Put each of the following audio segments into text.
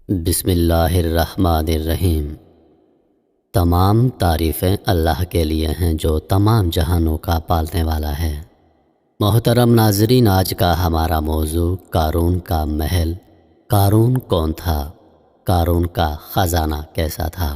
بسم اللہ الرحمن الرحیم۔ تمام تعریفیں اللہ کے لیے ہیں جو تمام جہانوں کا پالنے والا ہے۔ محترم ناظرین، آج کا ہمارا موضوع قارون کا محل۔ قارون کون تھا؟ قارون کا خزانہ کیسا تھا؟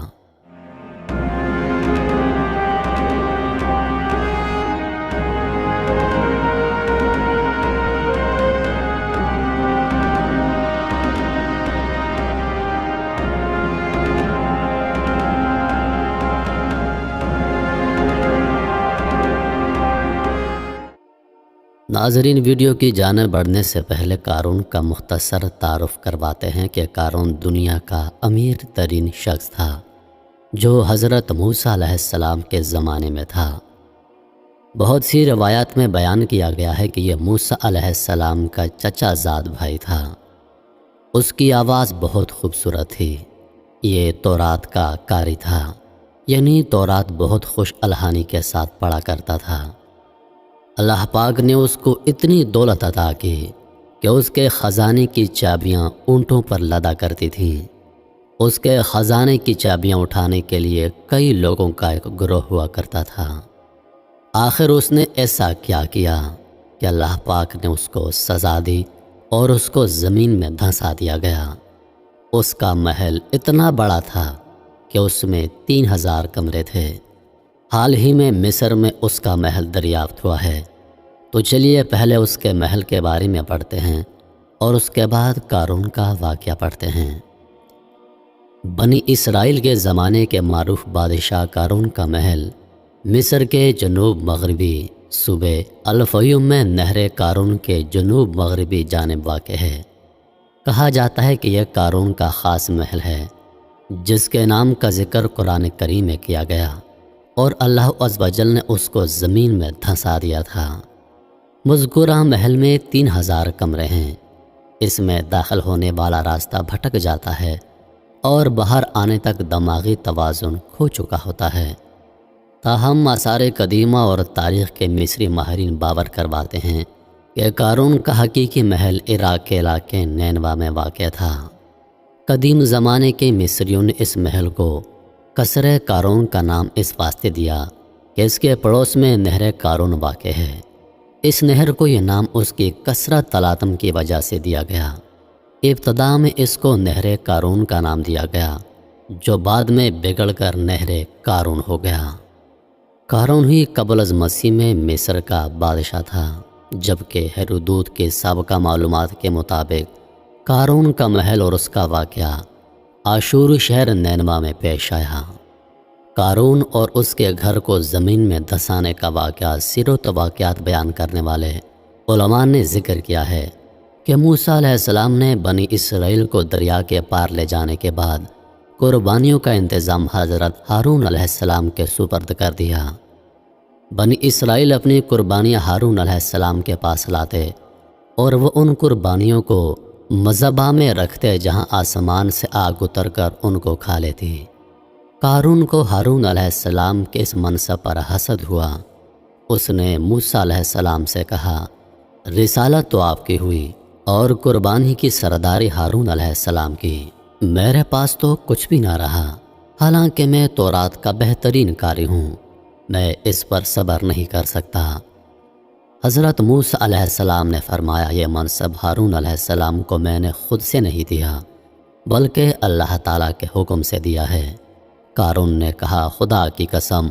ناظرین، ویڈیو کی جانب بڑھنے سے پہلے قارون کا مختصر تعارف کرواتے ہیں کہ قارون دنیا کا امیر ترین شخص تھا جو حضرت موسیٰ علیہ السلام کے زمانے میں تھا۔ بہت سی روایات میں بیان کیا گیا ہے کہ یہ موسیٰ علیہ السلام کا چچا زاد بھائی تھا۔ اس کی آواز بہت خوبصورت تھی۔ یہ تورات کا قاری تھا، یعنی تورات بہت خوش الحانی کے ساتھ پڑھا کرتا تھا۔ اللہ پاک نے اس کو اتنی دولت عطا کی کہ اس کے خزانے کی چابیاں اونٹوں پر لدا کرتی تھیں۔ اس کے خزانے کی چابیاں اٹھانے کے لیے کئی لوگوں کا ایک گروہ ہوا کرتا تھا۔ آخر اس نے ایسا کیا کہ اللہ پاک نے اس کو سزا دی اور اس کو زمین میں دھنسا دیا گیا۔ اس کا محل اتنا بڑا تھا کہ اس میں 3000 کمرے تھے۔ حال ہی میں مصر میں اس کا محل دریافت ہوا ہے، تو چلیے پہلے اس کے محل کے بارے میں پڑھتے ہیں اور اس کے بعد قارون کا واقعہ پڑھتے ہیں۔ بنی اسرائیل کے زمانے کے معروف بادشاہ قارون کا محل مصر کے جنوب مغربی صوبے الفیوم میں نہر قارون کے جنوب مغربی جانب واقع ہے۔ کہا جاتا ہے کہ یہ قارون کا خاص محل ہے جس کے نام کا ذکر قرآن کریم میں کیا گیا، اور اللہ عز و جل نے اس کو زمین میں دھنسا دیا تھا۔ مذکورہ محل میں 3000 کمرے ہیں۔ اس میں داخل ہونے والا راستہ بھٹک جاتا ہے اور باہر آنے تک دماغی توازن کھو چکا ہوتا ہے۔ تاہم آثار قدیمہ اور تاریخ کے مصری ماہرین باور کرواتے ہیں کہ قارون کا حقیقی محل عراق کے علاقے نینوا میں واقع تھا۔ قدیم زمانے کے مصریوں نے اس محل کو قصر قارون کا نام اس واسطے دیا کہ اس کے پڑوس میں نہر قارون واقع ہے۔ اس نہر کو یہ نام اس کی کثرت تلاطم کی وجہ سے دیا گیا۔ ابتدا میں اس کو نہر قارون کا نام دیا گیا، جو بعد میں بگڑ کر نہر قارون ہو گیا۔ قارون ہی قبل از مسیح میں مصر کا بادشاہ تھا، جبکہ ہیرودوت کے سابقہ معلومات کے مطابق قارون کا محل اور اس کا واقعہ آشور شہر نینوا میں پیش آیا۔ قارون اور اس کے گھر کو زمین میں دھنسانے کا واقعہ سیرت و واقعات بیان کرنے والے علماء نے ذکر کیا ہے کہ موسیٰ علیہ السلام نے بنی اسرائیل کو دریا کے پار لے جانے کے بعد قربانیوں کا انتظام حضرت ہارون علیہ السلام کے سپرد کر دیا۔ بنی اسرائیل اپنی قربانیاں ہارون علیہ السلام کے پاس لاتے اور وہ ان قربانیوں کو مذبح میں رکھتے جہاں آسمان سے آگ اتر کر ان کو کھا لیتی۔ قارون کو ہارون علیہ السلام کے اس منصب پر حسد ہوا۔ اس نے موسیٰ علیہ السلام سے کہا، رسالت تو آپ کی ہوئی اور قربانی کی سرداری ہارون علیہ السلام کی، میرے پاس تو کچھ بھی نہ رہا، حالانکہ میں تورات کا بہترین قاری ہوں، میں اس پر صبر نہیں کر سکتا۔ حضرت موسیٰ علیہ السلام نے فرمایا، یہ منصب ہارون علیہ السلام کو میں نے خود سے نہیں دیا بلکہ اللہ تعالیٰ کے حکم سے دیا ہے۔ قارون نے کہا، خدا کی قسم،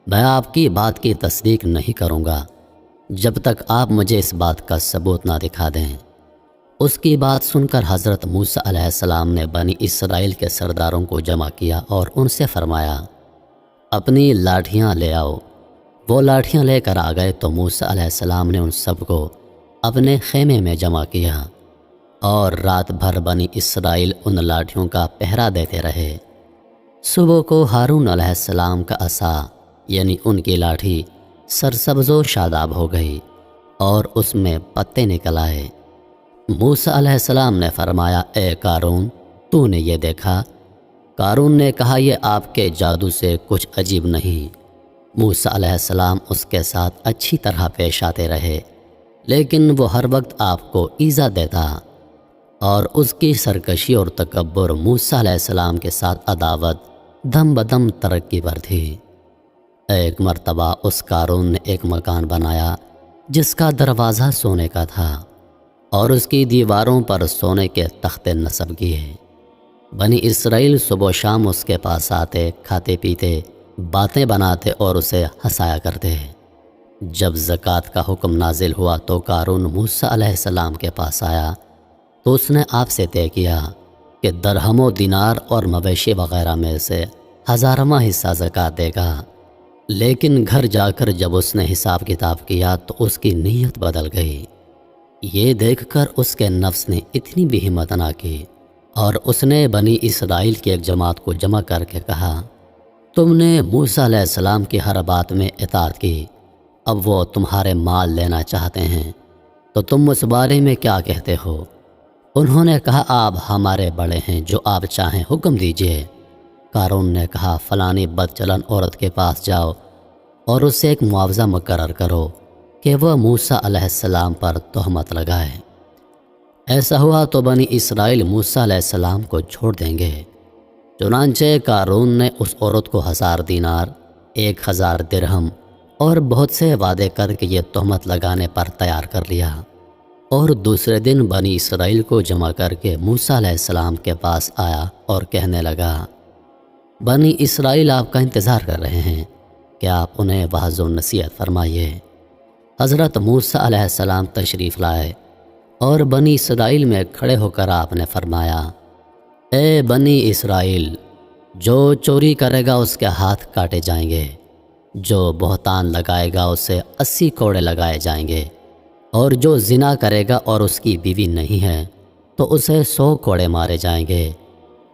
میں آپ کی بات کی تصدیق نہیں کروں گا جب تک آپ مجھے اس بات کا ثبوت نہ دکھا دیں۔ اس کی بات سن کر حضرت موسیٰ علیہ السلام نے بنی اسرائیل کے سرداروں کو جمع کیا اور ان سے فرمایا، اپنی لاٹھیاں لے آؤ۔ وہ لاٹھیاں لے کر آ گئے تو موسیٰ علیہ السلام نے ان سب کو اپنے خیمے میں جمع کیا اور رات بھر بنی اسرائیل ان لاٹھیوں کا پہرا دیتے رہے۔ صبح کو ہارون علیہ السلام کا عصا یعنی ان کی لاٹھی سرسبز و شاداب ہو گئی اور اس میں پتے نکل آئے۔ موسیٰ علیہ السلام نے فرمایا، اے قارون، تو نے یہ دیکھا؟ قارون نے کہا، یہ آپ کے جادو سے کچھ عجیب نہیں۔ موسیٰ علیہ السلام اس کے ساتھ اچھی طرح پیش آتے رہے، لیکن وہ ہر وقت آپ کو ایذا دیتا اور اس کی سرکشی اور تکبر موسیٰ علیہ السلام کے ساتھ عداوت دم بدم ترقی پر تھی۔ ایک مرتبہ اس قارون نے ایک مکان بنایا جس کا دروازہ سونے کا تھا اور اس کی دیواروں پر سونے کے تختے نصب کیے۔ بنی اسرائیل صبح و شام اس کے پاس آتے، کھاتے پیتے، باتیں بناتے اور اسے ہنسایا کرتے۔ جب زکوٰۃ کا حکم نازل ہوا تو قارون موسیٰ علیہ السلام کے پاس آیا تو اس نے آپ سے طے کیا کہ درہم و دینار اور مویشی وغیرہ میں سے 1000واں حصہ زکوٰۃ دے گا۔ لیکن گھر جا کر جب اس نے حساب کتاب کیا تو اس کی نیت بدل گئی۔ یہ دیکھ کر اس کے نفس نے اتنی بھی ہمت نہ کی اور اس نے بنی اسرائیل کی ایک جماعت کو جمع کر کے کہا، تم نے موسیٰ علیہ السلام کی ہر بات میں اطاعت کی، اب وہ تمہارے مال لینا چاہتے ہیں تو تم اس بارے میں کیا کہتے ہو؟ انہوں نے کہا، آپ ہمارے بڑے ہیں، جو آپ چاہیں حکم دیجئے۔ قارون نے کہا، فلانی بدچلن عورت کے پاس جاؤ اور اس سے ایک معاوضہ مقرر کرو کہ وہ موسیٰ علیہ السلام پر تہمت لگائے۔ ایسا ہوا تو بنی اسرائیل موسیٰ علیہ السلام کو چھوڑ دیں گے۔ چنانچہ قارون نے اس عورت کو 1000 دینار، 1000 درہم اور بہت سے وعدے کر کے یہ تہمت لگانے پر تیار کر لیا، اور دوسرے دن بنی اسرائیل کو جمع کر کے موسیٰ علیہ السلام کے پاس آیا اور کہنے لگا، بنی اسرائیل آپ کا انتظار کر رہے ہیں کہ آپ انہیں وعظ و نصیحت فرمائیے۔ حضرت موسیٰ علیہ السلام تشریف لائے اور بنی اسرائیل میں کھڑے ہو کر آپ نے فرمایا، اے بنی اسرائیل، جو چوری کرے گا اس کے ہاتھ کاٹے جائیں گے، جو بہتان لگائے گا اسے 80 کوڑے لگائے جائیں گے، اور جو زنا کرے گا اور اس کی بیوی نہیں ہے تو اسے 100 کوڑے مارے جائیں گے،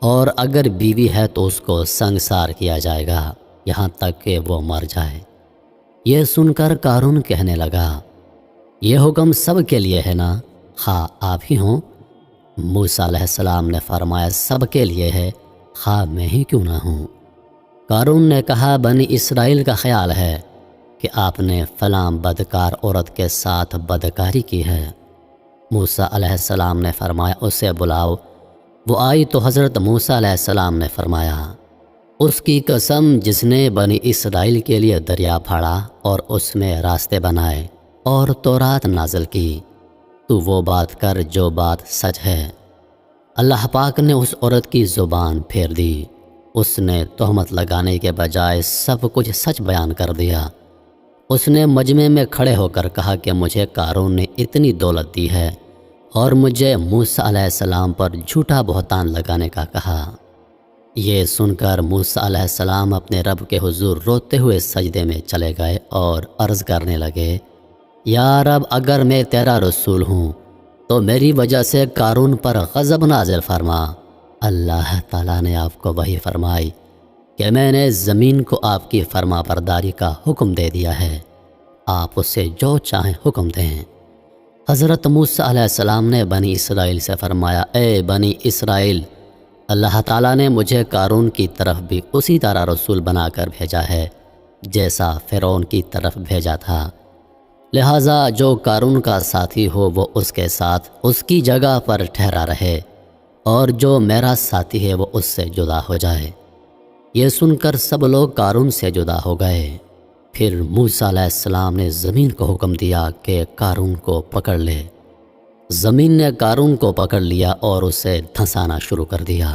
اور اگر بیوی ہے تو اس کو سنگسار کیا جائے گا یہاں تک کہ وہ مر جائے۔ یہ سن کر قارون کہنے لگا، یہ حکم سب کے لیے ہے نا، خواہ آپ ہی ہوں؟ موسیٰ علیہ السلام نے فرمایا، سب کے لیے ہے، خواہ میں ہی کیوں نہ ہوں۔ قارون نے کہا، بنی اسرائیل کا خیال ہے کہ آپ نے فلاں بدکار عورت کے ساتھ بدکاری کی ہے۔ موسیٰ علیہ السلام نے فرمایا، اسے بلاؤ۔ وہ آئی تو حضرت موسیٰ علیہ السلام نے فرمایا، اس کی قسم جس نے بنی اسرائیل کے لیے دریا پھاڑا اور اس میں راستے بنائے اور تورات نازل کی، تو وہ بات کر جو بات سچ ہے۔ اللہ پاک نے اس عورت کی زبان پھیر دی، اس نے تہمت لگانے کے بجائے سب کچھ سچ بیان کر دیا۔ اس نے مجمع میں کھڑے ہو کر کہا کہ مجھے قارون نے اتنی دولت دی ہے اور مجھے موسیٰ علیہ السلام پر جھوٹا بہتان لگانے کا کہا۔ یہ سن کر موسیٰ علیہ السلام اپنے رب کے حضور روتے ہوئے سجدے میں چلے گئے اور عرض کرنے لگے، یا رب، اگر میں تیرا رسول ہوں تو میری وجہ سے قارون پر غضب نازل فرما۔ اللہ تعالیٰ نے آپ کو وحی فرمائی کہ میں نے زمین کو آپ کی فرما برداری کا حکم دے دیا ہے، آپ اسے جو چاہیں حکم دیں۔ حضرت موسیٰ علیہ السلام نے بنی اسرائیل سے فرمایا، اے بنی اسرائیل، اللہ تعالیٰ نے مجھے قارون کی طرف بھی اسی طرح رسول بنا کر بھیجا ہے جیسا فرعون کی طرف بھیجا تھا، لہٰذا جو قارون کا ساتھی ہو وہ اس کے ساتھ اس کی جگہ پر ٹھہرا رہے، اور جو میرا ساتھی ہے وہ اس سے جدا ہو جائے۔ یہ سن کر سب لوگ قارون سے جدا ہو گئے۔ پھر موسیٰ علیہ السلام نے زمین کو حکم دیا کہ قارون کو پکڑ لے۔ زمین نے قارون کو پکڑ لیا اور اسے دھنسانا شروع کر دیا۔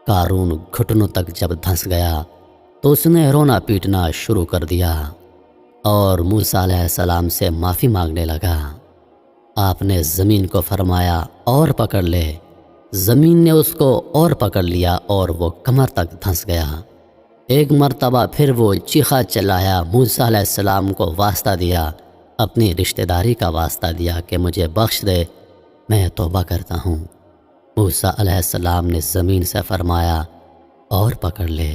قارون گھٹنوں تک جب دھنس گیا تو اس نے رونا پیٹنا شروع کر دیا اور موسیٰ علیہ السلام سے معافی مانگنے لگا۔ آپ نے زمین کو فرمایا، اور پکڑ لے۔ زمین نے اس کو اور پکڑ لیا اور وہ کمر تک دھنس گیا۔ ایک مرتبہ پھر وہ چیخا چلایا، موسیٰ علیہ السلام کو واسطہ دیا، اپنی رشتہ داری کا واسطہ دیا کہ مجھے بخش دے، میں توبہ کرتا ہوں۔ موسیٰ علیہ السلام نے زمین سے فرمایا، اور پکڑ لے۔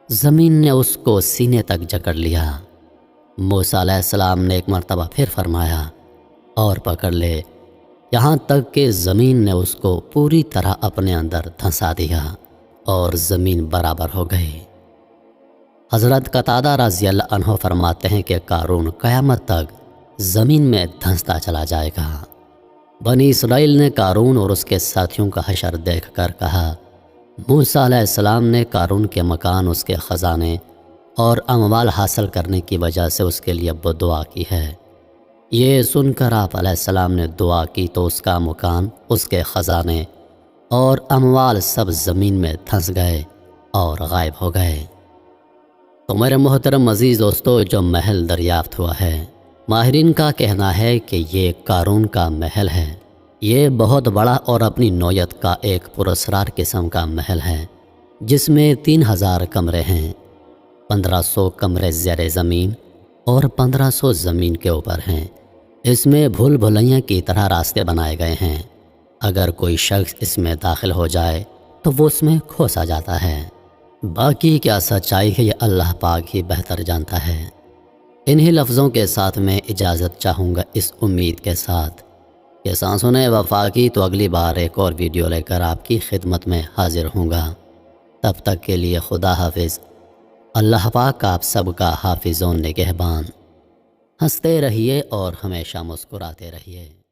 زمین نے اس کو سینے تک جکڑ لیا۔ موسیٰ علیہ السلام نے ایک مرتبہ پھر فرمایا، اور پکڑ لے، یہاں تک کہ زمین نے اس کو پوری طرح اپنے اندر دھنسا دیا اور زمین برابر ہو گئی۔ حضرت قتادہ رضی اللہ عنہ فرماتے ہیں کہ قارون قیامت تک زمین میں دھنستا چلا جائے گا۔ بنی اسرائیل نے قارون اور اس کے ساتھیوں کا حشر دیکھ کر کہا، موسیٰ علیہ السلام نے قارون کے مکان، اس کے خزانے اور اموال حاصل کرنے کی وجہ سے اس کے لیے دعا کی ہے۔ یہ سن کر آپ علیہ السلام نے دعا کی تو اس کا مکان، اس کے خزانے اور اموال سب زمین میں دھنس گئے اور غائب ہو گئے۔ تو میرے محترم عزیز دوستو، جو محل دریافت ہوا ہے، ماہرین کا کہنا ہے کہ یہ قارون کا محل ہے۔ یہ بہت بڑا اور اپنی نوعیت کا ایک پراسرار قسم کا محل ہے، جس میں 3000 کمرے ہیں، 1500 کمرے زیر زمین اور 1500 زمین کے اوپر ہیں۔ اس میں بھول بھلیاں کی طرح راستے بنائے گئے ہیں۔ اگر کوئی شخص اس میں داخل ہو جائے تو وہ اس میں کھوسا جاتا ہے۔ باقی کیا سچائی ہے یہ اللہ پاک ہی بہتر جانتا ہے۔ انہی لفظوں کے ساتھ میں اجازت چاہوں گا، اس امید کے ساتھ کہ سانسوں نے وفا کی تو اگلی بار ایک اور ویڈیو لے کر آپ کی خدمت میں حاضر ہوں گا۔ تب تک کے لیے خدا حافظ۔ اللہ پاک آپ سب کا حافظ و نگہبان۔ ہنستے رہیے اور ہمیشہ مسکراتے رہیے۔